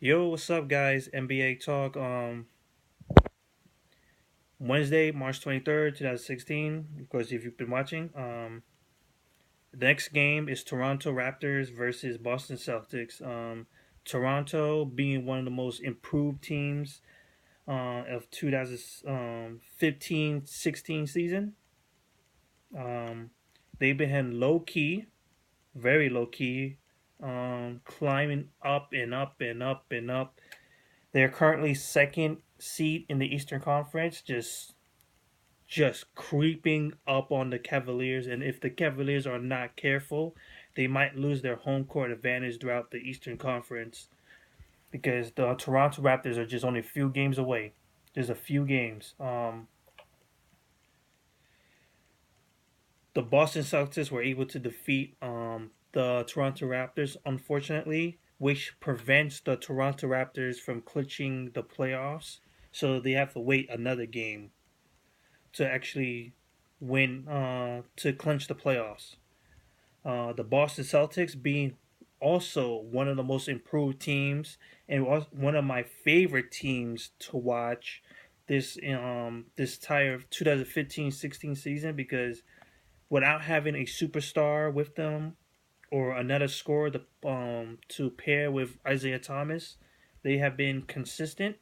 Yo, what's up, guys? NBA talk. Wednesday, March 23rd, 2016. Of course, if you've been watching, the next game is Toronto Raptors versus Boston Celtics. Toronto being one of the most improved teams of 2015-16 season. Um, they've been low key, very low key, climbing up and up and up and up. They're currently second seed in the Eastern Conference, just creeping up on the Cavaliers. And if the Cavaliers are not careful, they might lose their home court advantage throughout the Eastern Conference because the Toronto Raptors are just only a few games away. There's a few games. The Boston Celtics were able to defeat the Toronto Raptors, unfortunately, which prevents the Toronto Raptors from clinching the playoffs. So they have to wait another game to actually win to clinch the playoffs. The Boston Celtics being also one of the most improved teams and was one of my favorite teams to watch this entire 2015-16 season because without having a superstar with them or another scorer to pair with Isaiah Thomas, they have been consistent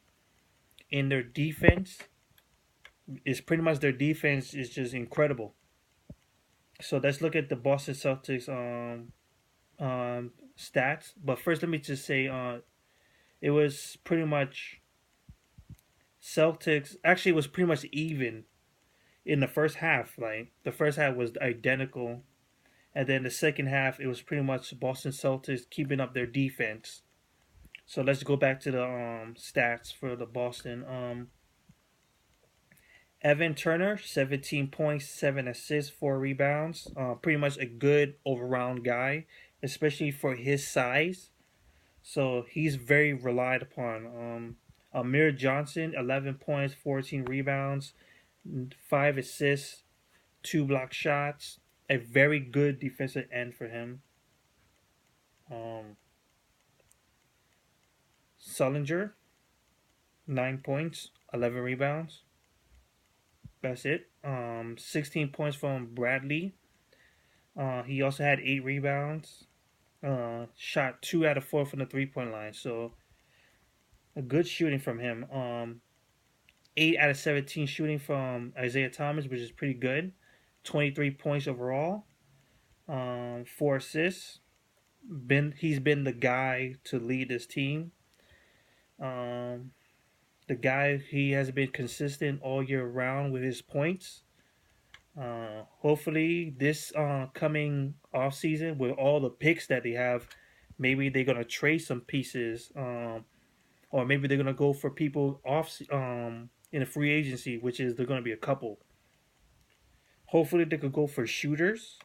in their defense. It's pretty much their defense is just incredible. So let's look at the Boston Celtics stats. But first, let me just say it was pretty much Celtics. Actually, it was pretty much even in the first half. Like the first half was identical, and then the second half it was pretty much Boston Celtics keeping up their defense. So let's go back to the stats for the Boston. Evan Turner, 17 points, 7 assists, 4 rebounds. Pretty much a good all-around guy, especially for his size. So he's very relied upon. Amir Johnson, 11 points, 14 rebounds, 5 assists, 2 block shots. A very good defensive end for him. Um, Sullinger, 9 points, 11 rebounds. That's it. 16 points from Bradley. He also had 8 rebounds. Shot 2 out of 4 from the 3-point line. So a good shooting from him. 8 out of 17 shooting from Isaiah Thomas, which is pretty good. 23 points overall. 4 assists. He's been the guy to lead this team. The guy, he has been consistent all year round with his points. Hopefully, this coming off season with all the picks that they have, maybe they're gonna trade some pieces, or maybe they're gonna go for people off in a free agency, which is they're gonna be a couple. Hopefully, they could go for shooters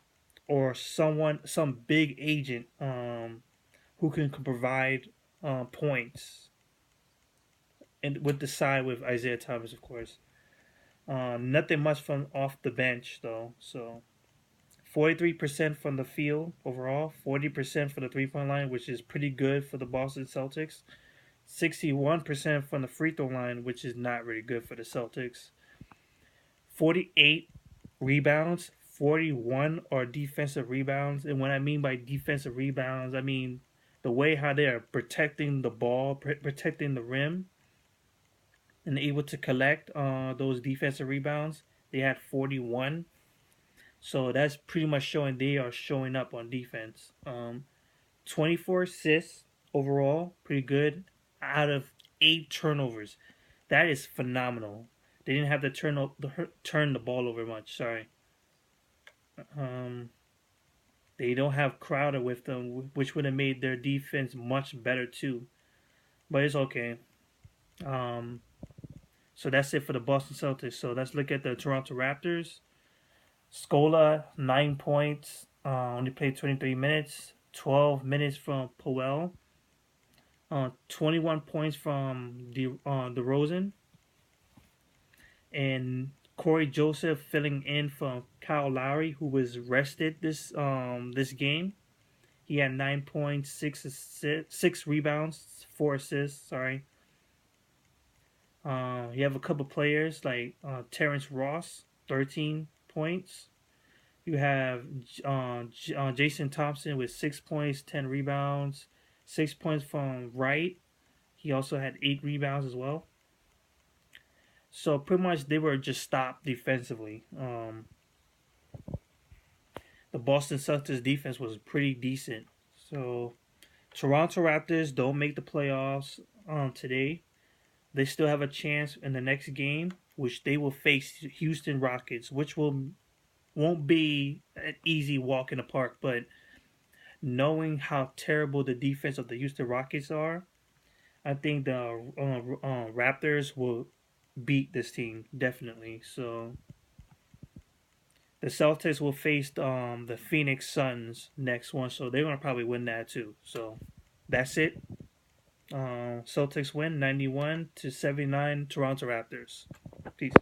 or some big agent who can provide points, and with the side with Isaiah Thomas, of course. Nothing much from off the bench though. So 43% from the field overall, 40% for the 3-point line, which is pretty good for the Boston Celtics. 61% from the free throw line, which is not really good for the Celtics. 48 rebounds, 41 are defensive rebounds. And when I mean by defensive rebounds, I mean the way how they are protecting the ball, protecting the rim, and able to collect those defensive rebounds. They had 41. So that's pretty much showing they are showing up on defense. 24 assists overall, pretty good, out of 8 turnovers. That is phenomenal. They didn't have to turn the ball over much. Sorry. Um, they don't have Crowder with them, which would have made their defense much better too. But it's okay. Um, so that's it for the Boston Celtics. So let's look at the Toronto Raptors. Scola, 9 points. Only played 23 minutes. 12 minutes from Powell. 21 points from DeRozan. And Corey Joseph filling in from Kyle Lowry, who was rested this game. He had 9 points, 6 rebounds, 4 assists. Sorry. You have a couple players like Terrence Ross, 13 points. You have Jason Thompson with 6 points, 10 rebounds, 6 points from Wright. He also had 8 rebounds as well. So pretty much they were just stopped defensively. The Boston Celtics defense was pretty decent. So Toronto Raptors don't make the playoffs today. They still have a chance in the next game, which they will face Houston Rockets, which won't be an easy walk in the park. But knowing how terrible the defense of the Houston Rockets are, I think the Raptors will beat this team definitely. So the Celtics will face the Phoenix Suns next one, so they're gonna probably win that too. So that's it. Celtics win 91-79. Toronto Raptors. Peace.